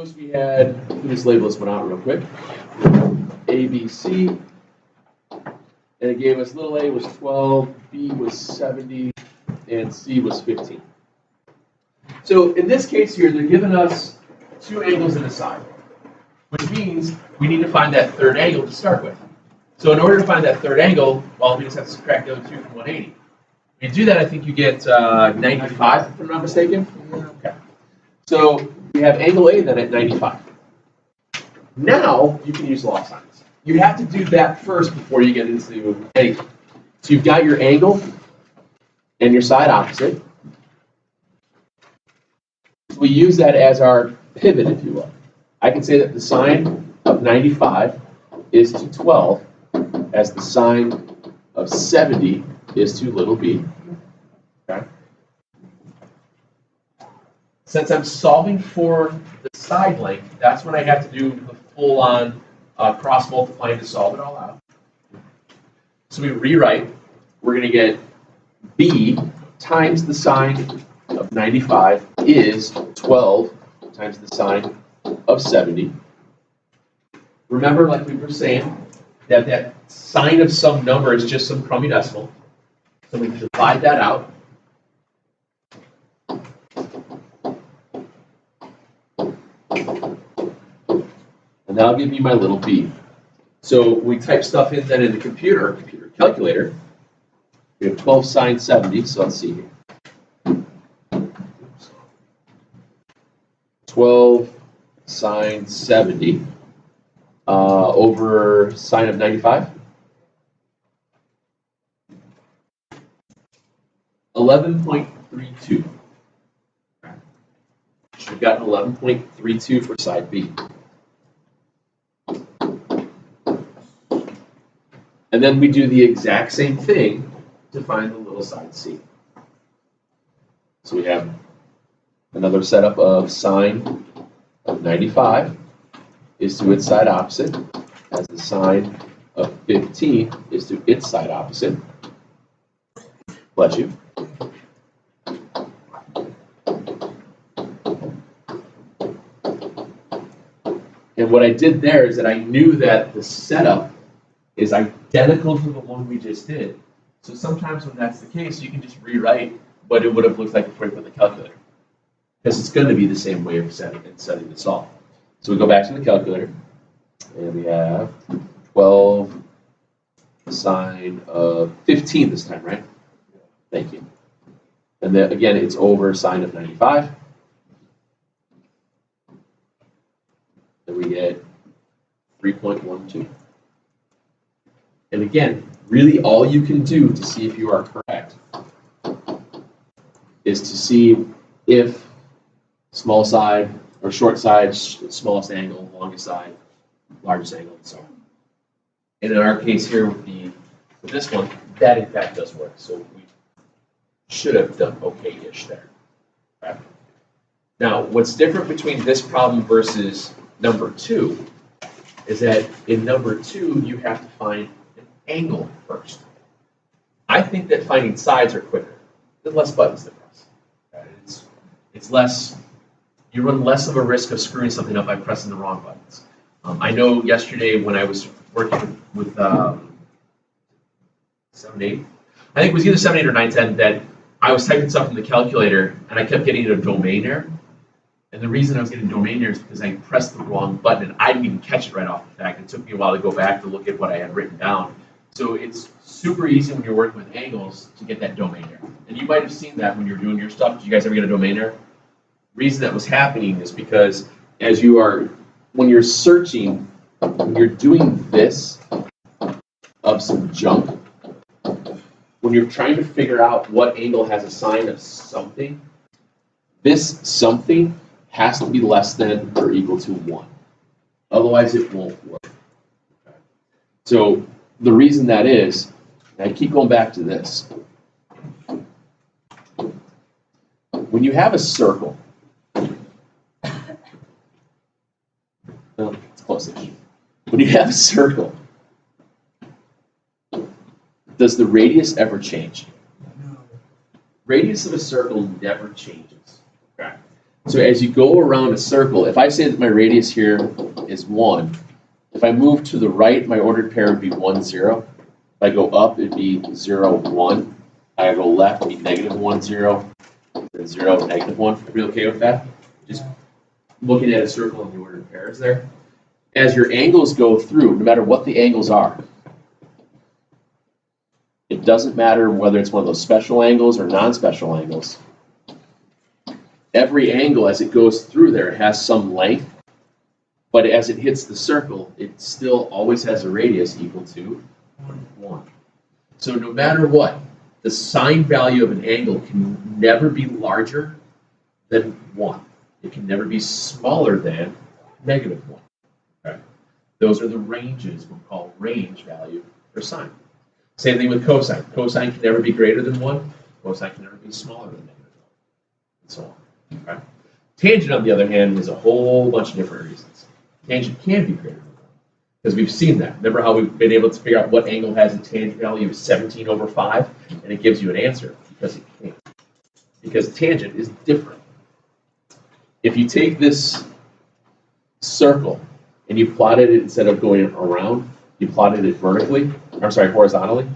suppose we had, let me just label this one out real quick. A, B, C, and it gave us little a was 12, B was 70, and C was 15. So in this case here, they're giving us two angles and a side, which means we need to find that third angle to start with. So in order to find that third angle, well, we just have to subtract the other two from 180. When you do that, I think you get 95, if I'm not mistaken. Okay. So we have angle A then at 95. Now you can use log signs. You have to do that first before you get into anything. So you've got your angle and your side opposite. So we use that as our pivot, if you will. I can say that the sine of 95 is to 12, as the sine of 70 is to little b. Okay. Since I'm solving for the side length, that's when I have to do the full-on cross multiplying to solve it all out. So we rewrite. We're going to get b times the sine of 95 is 12 times the sine of 70. Remember, like we were saying, that sine of some number is just some crummy decimal. So we can divide that out. And that'll give me my little b. So we type stuff in then in the computer calculator. We have 12 sine 70, so let's see here. 12 sine 70 over sine of 95. 11.32. So we've got 11.32 for side B. And then we do the exact same thing to find the little side C. So we have another setup of sine of 95 is to its side opposite, as the sine of 15 is to its side opposite. Bless you. And what I did there is that I knew that the setup is identical to the one we just did. So sometimes when that's the case, you can just rewrite what it would have looked like before you put the calculator, because it's going to be the same way of setting the solve. So we go back to the calculator, and we have 12 sine of 15 this time, right? Thank you. And then again, it's over sine of 95. And we get 3.12. And again, really all you can do to see if you are correct is to see if small side or short side, smallest angle, longest side, largest angle, and so on. And in our case here with this one, that in fact does work. So we should have done okay-ish there. Okay. Now, what's different between this problem versus number 2 is that in number 2, you have to find an angle first. I think that finding sides are quicker. There's less buttons to press. Okay. It's less, you run less of a risk of screwing something up by pressing the wrong buttons. I know yesterday when I was working with 7, 8, I think it was either 7, 8, or 9, 10, that I was typing stuff in the calculator and I kept getting a domain error. And the reason I was getting domain errors is because I pressed the wrong button and I didn't even catch it right off the fact. It took me a while to go back to look at what I had written down. So it's super easy when you're working with angles to get that domain error. And you might have seen that when you're doing your stuff. Did you guys ever get a domain error? The reason that was happening is because when you're searching, when you're doing this of some junk, when you're trying to figure out what angle has a sine of something, this something has to be less than or equal to 1. Otherwise, it won't work. Okay. So the reason that is, and I keep going back to this. When you have a circle, it's close-ish. When you have a circle, does the radius ever change? No. Radius of a circle never changes. Okay. So as you go around a circle, if I say that my radius here is 1, if I move to the right, my ordered pair would be 1, 0. If I go up, it'd be 0, 1. If I go left, it'd be -1, 0, then 0, -1. Are we okay with that? Just looking at a circle in the ordered pairs there. As your angles go through, no matter what the angles are, it doesn't matter whether it's one of those special angles or non-special angles. Every angle as it goes through there has some length, but as it hits the circle, it still always has a radius equal to 1. So no matter what, the sine value of an angle can never be larger than 1. It can never be smaller than -1. Okay? Those are the ranges we call range value for sine. Same thing with cosine. Cosine can never be greater than 1. Cosine can never be smaller than -1, and so on. Okay? Tangent, on the other hand, is a whole bunch of different reasons. Tangent can be greater than 1, because we've seen that. Remember how we've been able to figure out what angle has a tangent value of 17/5, and it gives you an answer, because it can. Because tangent is different. If you take this circle and you plotted it, instead of going around, you plotted it horizontally.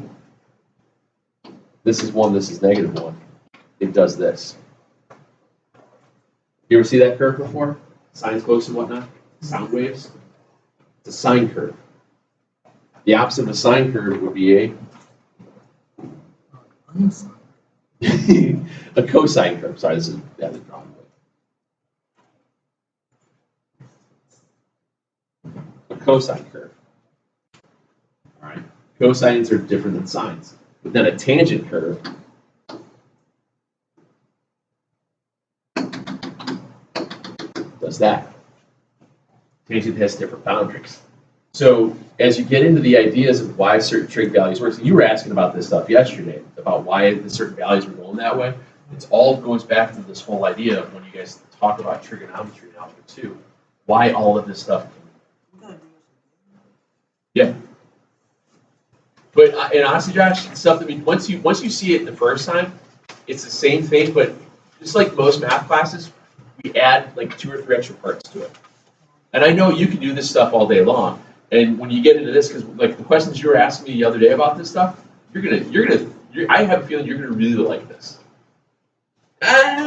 This is 1, this is -1. It does this. You ever see that curve before? Sine quotes and whatnot? Sound waves? It's a sine curve. The opposite of a sine curve would be a cosine curve. Sorry, this is badly drawn. A cosine curve. All right. Cosines are different than sines. But then a tangent curve does that. Tangent has different boundaries. So as you get into the ideas of why certain trig values work, so you were asking about this stuff yesterday, about why the certain values were going that way. It all goes back to this whole idea of when you guys talk about trigonometry in Algebra 2, why all of this stuff. Yeah. But and honestly, Josh, it's something, once you see it the first time, it's the same thing, but just like most math classes, we add like 2 or 3 extra parts to it. And I know you can do this stuff all day long. And when you get into this, because like the questions you were asking me the other day about this stuff, I have a feeling you're gonna really like this.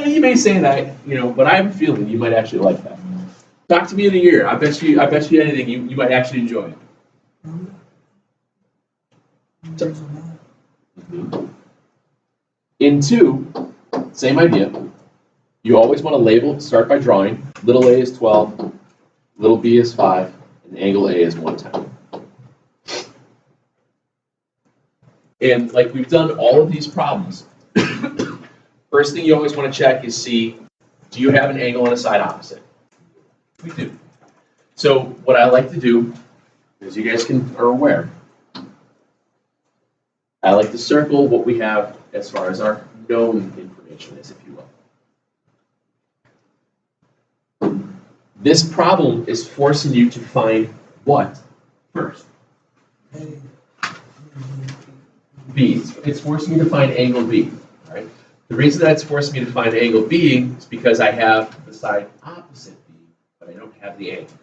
You may say that, but I have a feeling you might actually like that. Talk to me in a year. I bet you anything you might actually enjoy it. In 2, same idea. You always want to label, start by drawing. Little a is 12, little b is 5, and angle A is 110. And like we've done all of these problems, first thing you always want to check is see, do you have an angle on a side opposite? We do. So what I like to do, as you guys are aware, I like to circle what we have as far as our known information is, if you will. This problem is forcing you to find what first? B. It's forcing me to find angle B. Right? The reason that it's forcing me to find angle B is because I have the side opposite B, but I don't have the angle.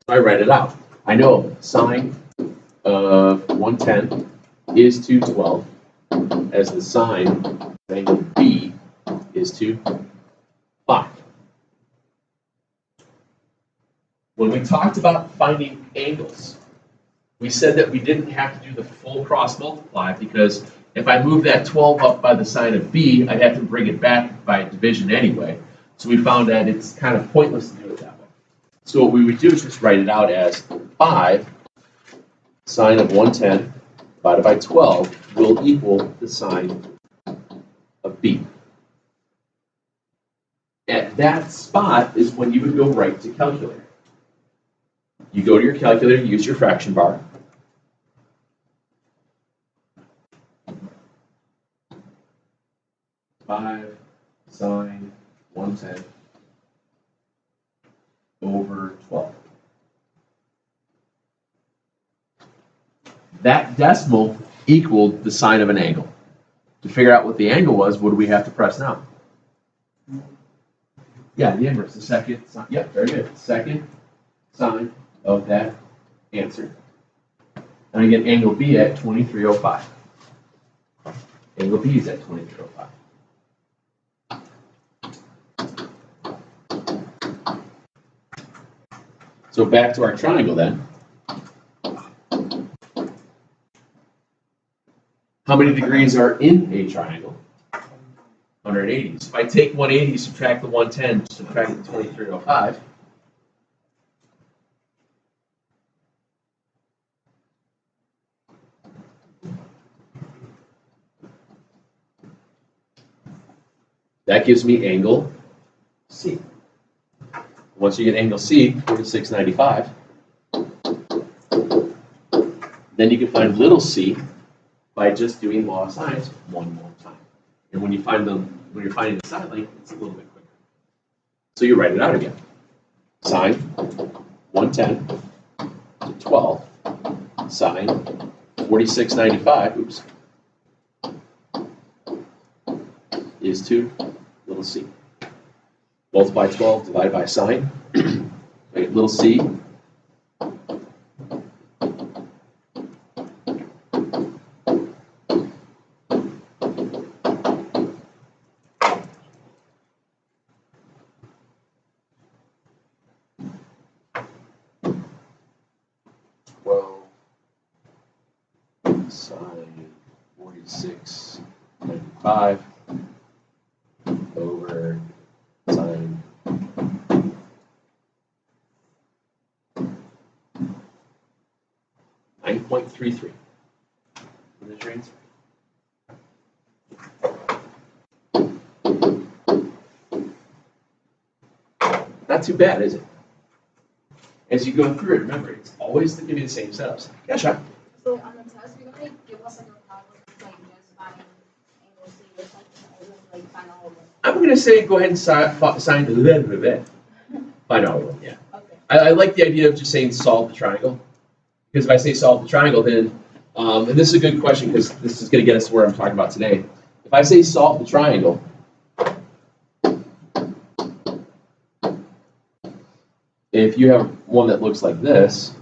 So I write it out. I know sine of 110 is 212, as the sine of angle B is 5. When we talked about finding angles, we said that we didn't have to do the full cross multiply, because if I move that 12 up by the sine of B, I'd have to bring it back by division anyway. So we found that it's kind of pointless to do it that way. So what we would do is just write it out as 5 sine of 110 divided by 12 will equal the sine of B. At that spot is when you would go right to calculator. You go to your calculator, use your fraction bar. Five sine 110 over 12. That decimal equaled the sine of an angle. To figure out what the angle was, what do we have to press now? Yeah, the inverse, the second sine. Yep, very good. Second sine of that answer. And I get angle B at 2305. Angle B is at 2305. So back to our triangle then. How many degrees are in a triangle? 180. So if I take 180, subtract the 110, subtract the 2305. That gives me angle C. Once you get angle C, 4695, then you can find little c by just doing law of sines one more time. And when you find them, when you're finding the side length, it's a little bit quicker. So you write it out again. Sine 110 to 12 sine 4695, oops, is 2 little c. Multiply 12 divided by sine. I get little c. Sine 4695 over sine 9.33. What is your answer? Not too bad, is it? As you go through it, remember, it's always going to be the same setups. Yeah, Sean? So on the test, we're gonna give us like a problem, like just find angle C or something, or just like find all of them. I'm going to say go ahead and sign a little bit. Find all of them, yeah. Okay. I like the idea of just saying solve the triangle. Because if I say solve the triangle, then, and this is a good question because this is going to get us to where I'm talking about today. If I say solve the triangle, if you have one that looks like this,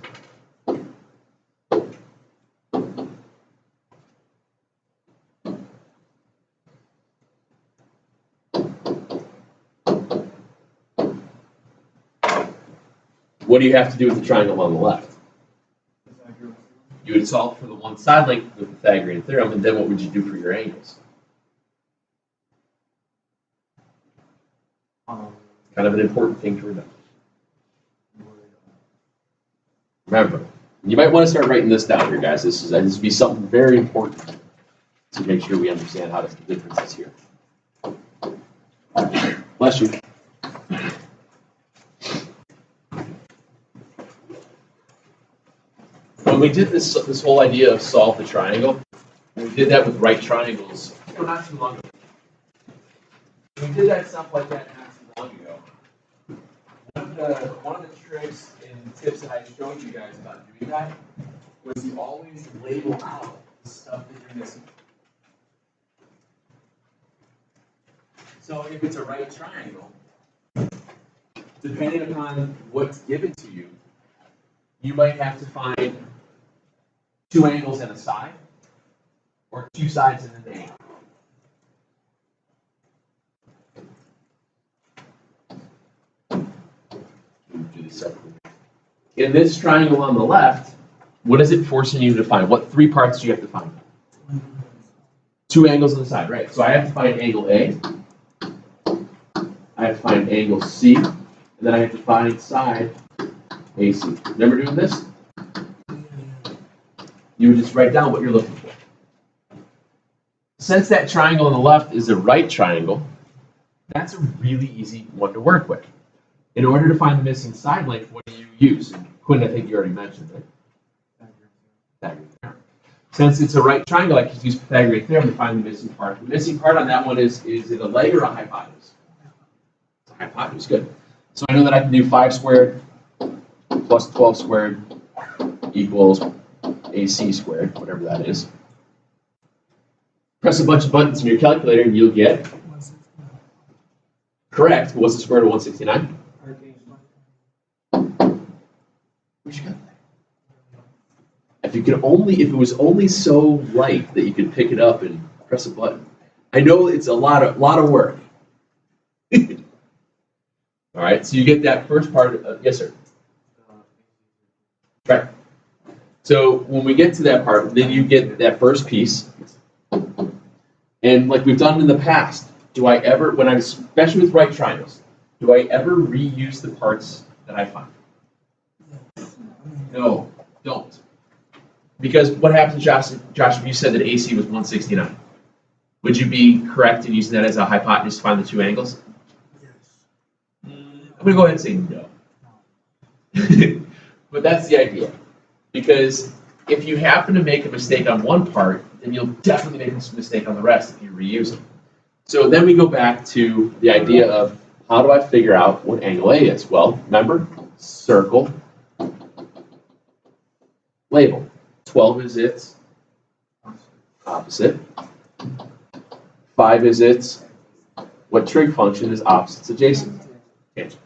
what do you have to do with the triangle on the left? You would solve for the one side length with the Pythagorean theorem, and then what would you do for your angles? Kind of an important thing to remember. Remember, you might want to start writing this down here, guys. This would be something very important to make sure we understand how the differences here. Bless you. When we did this whole idea of solve the triangle, we did that with right triangles not too long ago. We did that stuff like that not too long ago. One of the tricks and tips that I showed you guys about doing that was you always label out the stuff that you're missing. So if it's a right triangle, depending upon what's given to you, you might have to find 2 angles and a side, or 2 sides and an angle. Do this separately. In this triangle on the left, what is it forcing you to find? What 3 parts do you have to find? 2 angles on the side, right? So I have to find angle A, I have to find angle C, and then I have to find side AC. Remember doing this? You would just write down what you're looking for. Since that triangle on the left is a right triangle, that's a really easy one to work with. In order to find the missing side length, what do you use? And Quinn, I think you already mentioned it. Pythagorean theorem. Since it's a right triangle, I can use Pythagorean theorem to find the missing part. The missing part on that one is it a leg or a hypotenuse? It's a hypotenuse, good. So I know that I can do 5 squared plus 12 squared equals AC squared, whatever that is. Press a bunch of buttons in your calculator and you'll get Correct, but what's the square root of 169? What you got there? If it was only so light that you could pick it up and press a button. I know it's a lot of work. All right, so you get that first part. Yes, sir. Right. So when we get to that part, then you get that first piece. And like we've done in the past, do I ever, especially with right triangles, do I ever reuse the parts that I find? No, don't. Because what happens, Josh, if you said that AC was 169? Would you be correct in using that as a hypotenuse to find the two angles? Yes. I'm going to go ahead and say no. But that's the idea. Because if you happen to make a mistake on one part, then you'll definitely make a mistake on the rest if you reuse them. So then we go back to the idea of how do I figure out what angle A is? Well, remember, circle, label. 12 is its opposite. 5 is its, what trig function is opposites adjacent? Tangent.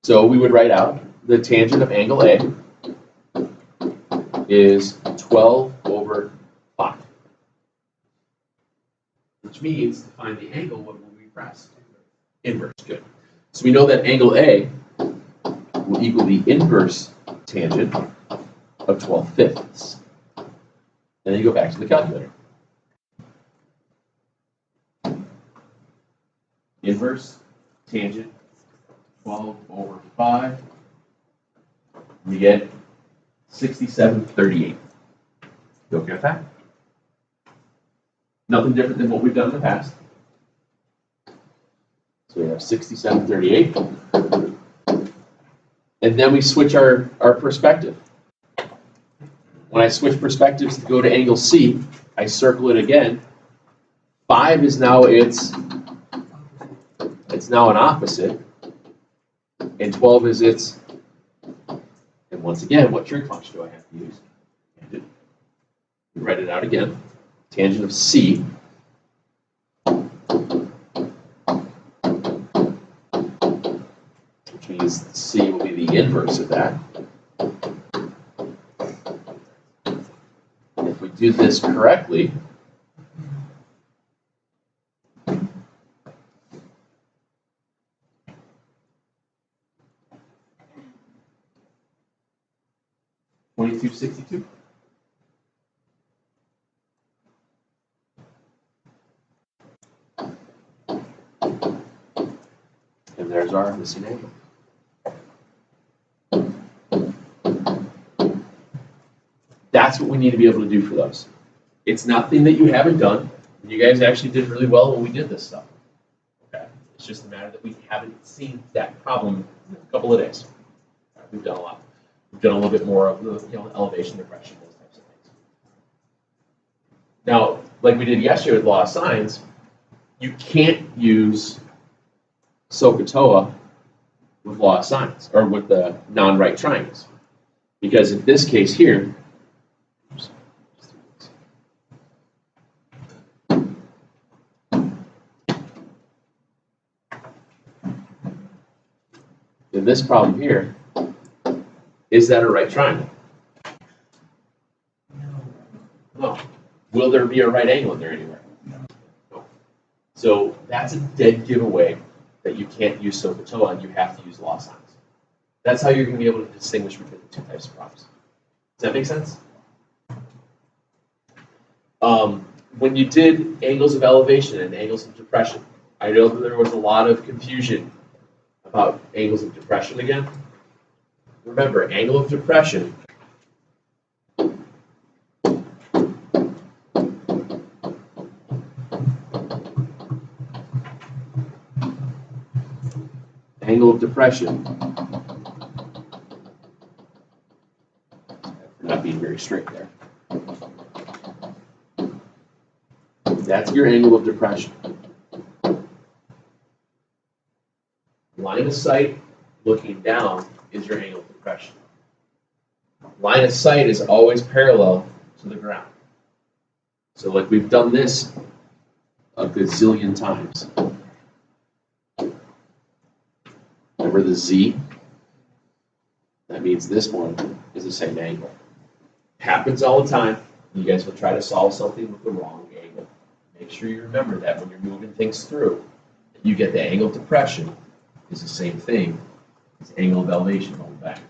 So we would write out the tangent of angle A is 12 over 5. Which means to find the angle, what will we press? Inverse, good. So we know that angle A will equal the inverse tangent of 12/5. And then you go back to the calculator. Inverse tangent 12 over 5. You get 67/38. You okay with that? Nothing different than what we've done in the past. So we have 67/38. And then we switch our perspective. When I switch perspectives to go to angle C, I circle it again. 5 is now it's now an opposite. And 12 is its, and once again, what trig function do I have to use? Tangent. Write it out again. Tangent of C. Which means C will be the inverse of that. If we do this correctly, $22.62. And there's our missing angle. That's what we need to be able to do for those. It's nothing that you haven't done. You guys actually did really well when we did this stuff. Okay. It's just a matter that we haven't seen that problem in a couple of days. We've done a lot. We've done a little bit more of the elevation, depression, those types of things. Now, like we did yesterday with law of sines, you can't use SOHCAHTOA with law of sines, or with the non-right triangles. Because in this case here, in this problem here, is that a right triangle? No. Will there be a right angle in there anywhere? No. So that's a dead giveaway that you can't use SOHCAHTOA and you have to use law of sines. That's how you're going to be able to distinguish between the two types of problems. Does that make sense? When you did angles of elevation and angles of depression, I know that there was a lot of confusion about angles of depression again. Remember, angle of depression not being very straight there. That's your angle of depression. Line of sight looking down is your angle of depression. Line of sight is always parallel to the ground. So like we've done this a gazillion times. Remember the Z? That means this one is the same angle. Happens all the time. You guys will try to solve something with the wrong angle. Make sure you remember that when you're moving things through, that you get the angle of depression is the same thing as angle of elevation going back.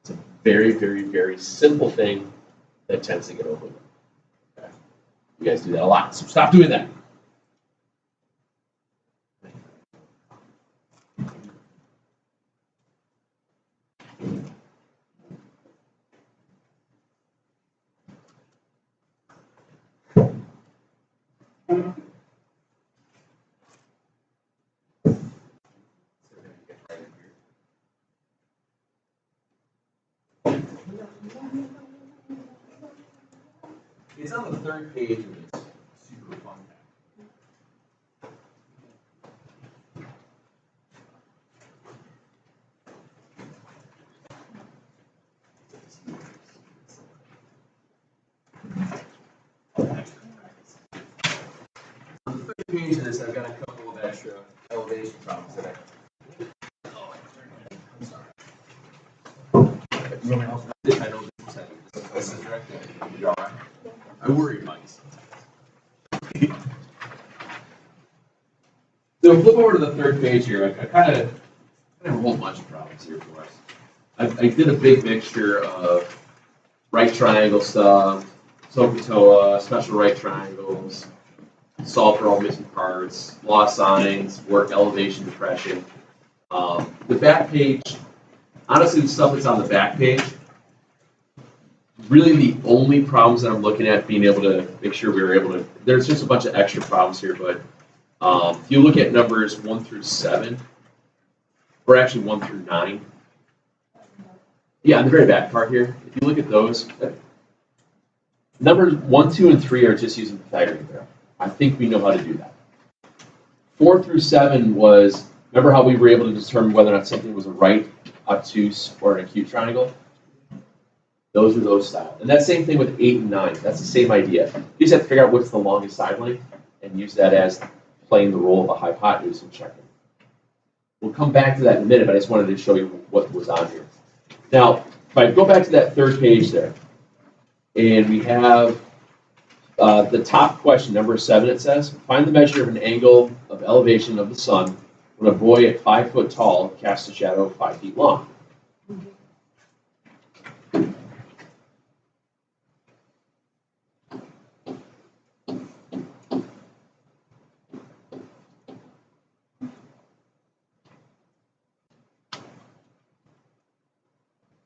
It's a very, very, very simple thing that tends to get overlooked. Okay. You guys do that a lot, so stop doing that. It's on the third page of this super fun on the third page of this, I've got a couple of extra elevation problems that I'm sorry. You want me to help? I know this is directed. You all right? I worry about you. So flip over to the third page here. I kind of have a whole bunch of problems here for us. I did a big mixture of right triangle stuff, SOHCAHTOA, special right triangles, solve for all missing parts, law signs, work elevation depression. The back page, honestly, the stuff that's on the back page, really the only problems that I'm looking at being able to make sure we were able to, there's just a bunch of extra problems here, but if you look at numbers 1 through 7, or actually 1 through 9, yeah, on the very back part here, if you look at those, numbers 1, 2, and 3 are just using Pythagorean theorem. I think we know how to do that. 4 through 7 was, remember how we were able to determine whether or not something was a right, obtuse, or an acute triangle? Those are those styles. And that same thing with 8 and 9. That's the same idea. You just have to figure out what's the longest side length and use that as playing the role of a hypotenuse and checking. We'll come back to that in a minute, but I just wanted to show you what was on here. Now, if I go back to that third page there, and we have the top question, number 7, it says, find the measure of an angle of elevation of the sun when a boy at 5 foot tall casts a shadow of 5 feet long.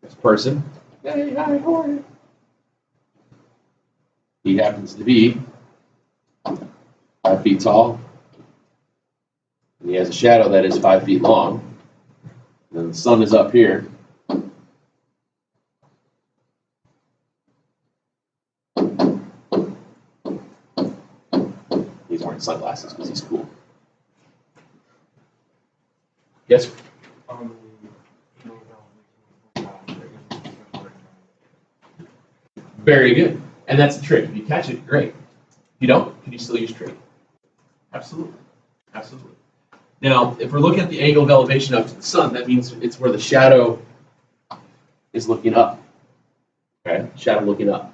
This person, hey, hi, how are you? He happens to be 5 feet tall, and he has a shadow that is 5 feet long, and the sun is up here. He's wearing sunglasses because he's cool. Yes? Very good. And that's the trick. If you catch it, great. If you don't, can you still use trig? Absolutely. Absolutely. Now, if we're looking at the angle of elevation up to the sun, that means it's where the shadow is looking up. Okay? Shadow looking up.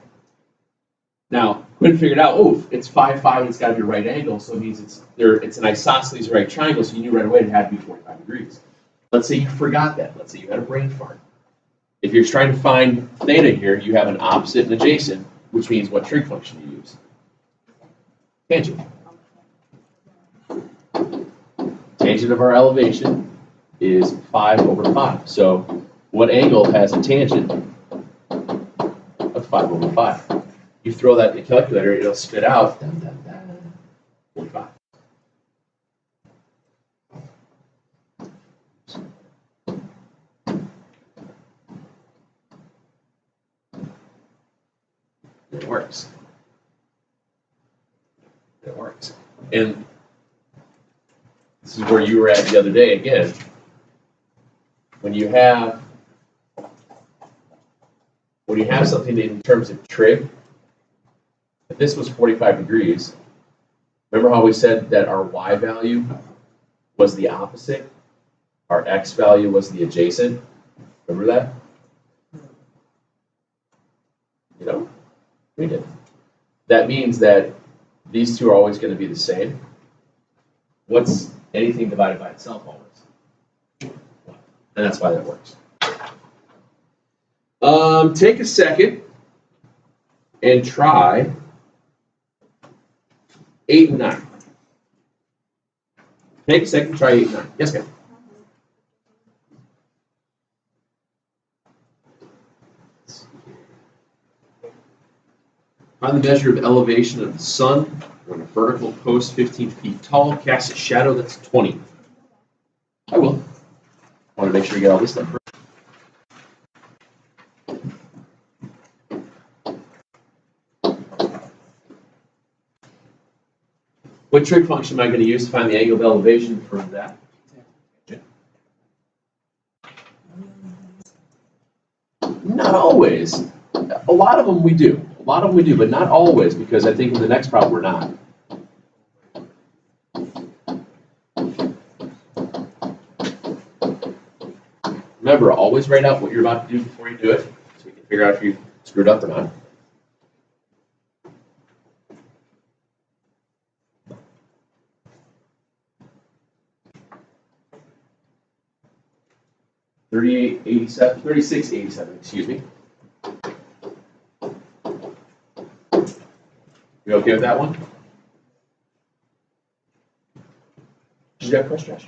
Now, Quinn figured out, oh, it's 5, 5, and it's got to be a right angle, so it means it's an isosceles right triangle, so you knew right away it had to be 45 degrees. Let's say you forgot that. Let's say you had a brain fart. If you're trying to find theta here, you have an opposite and adjacent, which means what trig function you use? Tangent. Tangent of our elevation is 5 over 5. So what angle has a tangent of 5 over 5? You throw that in the calculator, it'll spit out 45. It works. It works. And this is where you were at the other day again. When you have something in terms of trig, if this was 45 degrees, remember how we said that our y value was the opposite? our x value was the adjacent. Remember that? You know, we did. That means that these two are always going to be the same. What's anything divided by itself always? And that's why that works. Take a second and try 8 and 9. Take a second, try 8 and 9. Yes, ma'am. Find the measure of elevation of the sun when a vertical post 15 feet tall casts a shadow that's 20. I will. I want to make sure you get all this stuff first. What trig function am I going to use to find the angle of elevation for that? Not always. A lot of them we do. A lot of them we do, but not always, because I think in the next problem we're not. Remember, always write out what you're about to do before you do it, so we can figure out if you screwed up or not. $36.87, excuse me. You okay with that one? Did you have a question, Josh?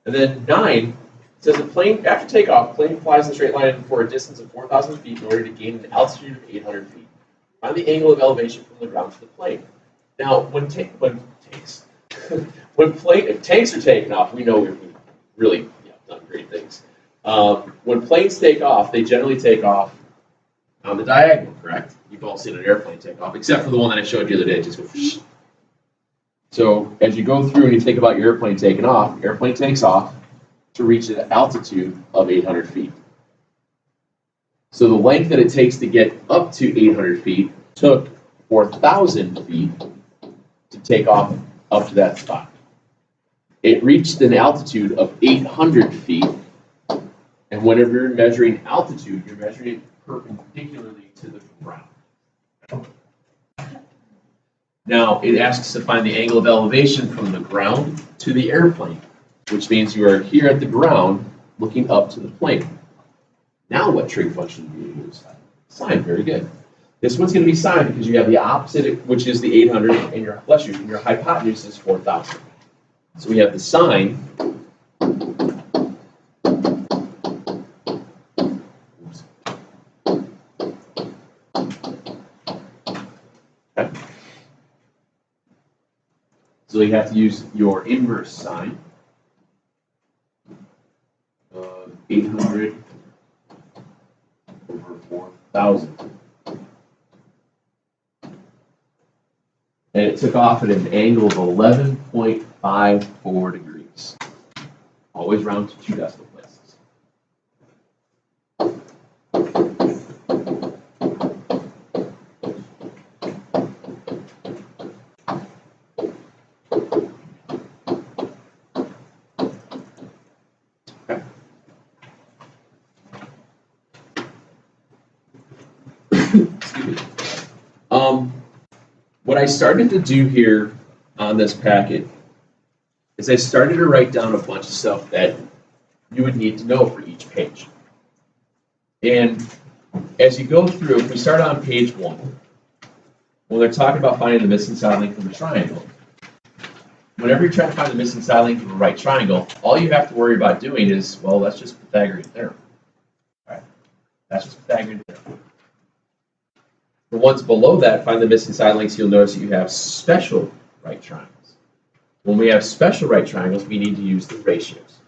And then 9 says a plane, after takeoff, plane flies in a straight line for a distance of 4,000 feet in order to gain an altitude of 800 feet. Find the angle of elevation from the ground to the plane. Now, when tanks are taking off, we know we've really done great things. When planes take off, they generally take off on the diagonal, correct? You've all seen an airplane take off, except for the one that I showed you the other day. Just go. So as you go through and you think about your airplane taking off, airplane takes off to reach an altitude of 800 feet. So the length that it takes to get up to 800 feet took 4,000 feet to take off up to that spot. It reached an altitude of 800 feet, and whenever you're measuring altitude, you're measuring it perpendicularly to the ground. Now, it asks to find the angle of elevation from the ground to the airplane, which means you are here at the ground looking up to the plane. Now, what trig function do you use? Sine, very good. This one's going to be sine because you have the opposite, which is the 800, and your hypotenuse is 4,000. So we have the sine So you have to use your inverse sine of 800 over 4,000. And it took off at an angle of 11.54 degrees. Always round to 2 decimal places. What I started to do here on this packet is I started to write down a bunch of stuff that you would need to know for each page. And as you go through, if we start on page 1, when they're talking about finding the missing side length of a triangle, whenever you're trying to find the missing side length of a right triangle, all you have to worry about doing is, well, that's just Pythagorean theorem. All right? That's just Pythagorean theorem. The ones below that, find the missing side lengths, you'll notice that you have special right triangles. When we have special right triangles, we need to use the ratios.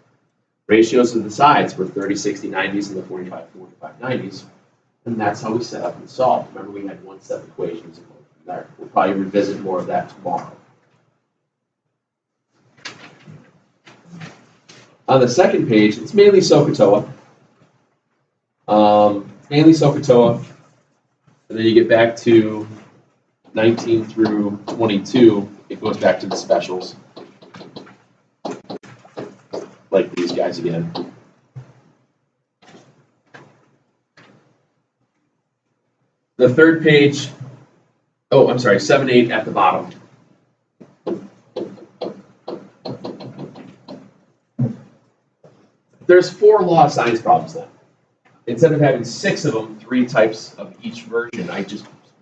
Ratios of the sides were 30, 60, 90s, and the 45, 45, 90s. And that's how we set up and solve. Remember, we had one-step equations and go from there. We'll probably revisit more of that tomorrow. On the second page, it's mainly SOHCAHTOA. And then you get back to 19 through 22, it goes back to the specials. guys again. The third page, oh, I'm sorry, 7-8 at the bottom. There's 4 law of science problems then. Instead of having 6 of them, 3 types of each version,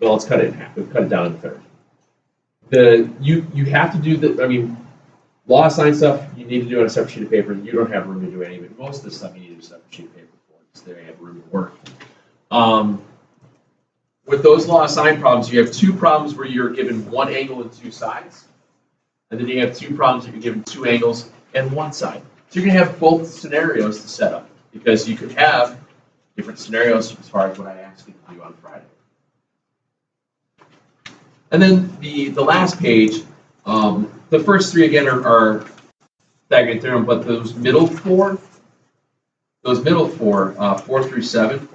let's cut it in half. We've cut it down to a third. You have to do law of science stuff, you need to do on a separate sheet of paper. You don't have room to do any of it. Most of the stuff you need to do a separate sheet of paper for, because they have room to work. With those law of science problems, you have 2 problems where you're given 1 angle and 2 sides. And then you have 2 problems that you're given 2 angles and 1 side. So you're going to have both scenarios to set up, because you could have different scenarios as far as what I asked you to do on Friday. And then the last page, the first 3 again are Pythagorean theorem, but those middle 4, 4 through 7,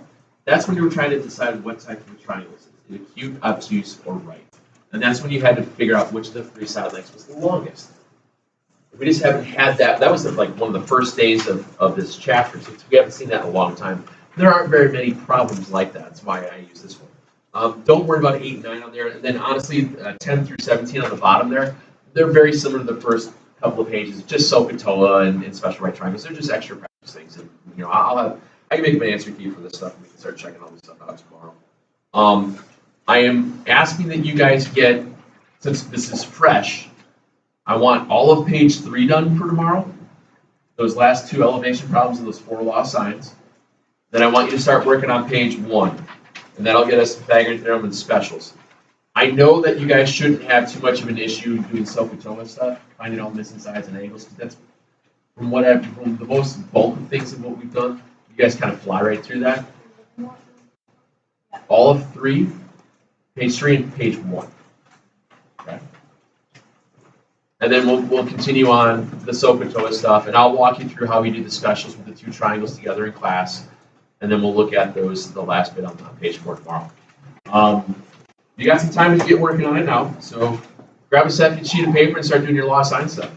that's when you were trying to decide what type of triangle is it, acute, obtuse, or right. And that's when you had to figure out which of the 3 side lengths was the longest. We just haven't had that. That was one of the first days of this chapter, so we haven't seen that in a long time. There aren't very many problems like that. That's why I use this one. Don't worry about 8 and 9 on there. And then honestly, 10 through 17 on the bottom there, they're very similar to the first couple of pages. Just SOHCAHTOA and special right triangles. They're just extra practice things. And I can make an answer key for this stuff, and we can start checking all this stuff out tomorrow. I am asking that you guys get, since this is fresh, I want all of page 3 done for tomorrow. Those last 2 elevation problems and those 4 law signs. Then I want you to start working on page 1. And that'll get us Pythagorean theorem and specials. I know that you guys shouldn't have too much of an issue doing SOHCAHTOA stuff, finding all missing sides and angles, because that's from the most bulk of things of what we've done. You guys kind of fly right through that. All of 3, page 3 and page 1. Okay. And then we'll continue on the SOHCAHTOA stuff, and I'll walk you through how we do the specials with the 2 triangles together in class, and then we'll look at the last bit on page 4 tomorrow. You got some time to get working on it now, so grab a second sheet of paper and start doing your law of science stuff.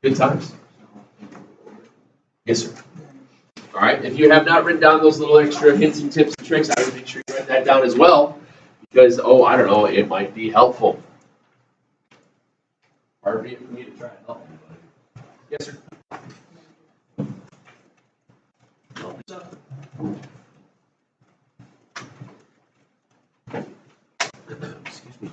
Good times. Yes, sir. All right. If you have not written down those little extra hints and tips and tricks, I would make sure you write that down as well, because I don't know, it might be helpful. Hard for me to try and help anybody. Yes, sir. Help yourself. Excuse me.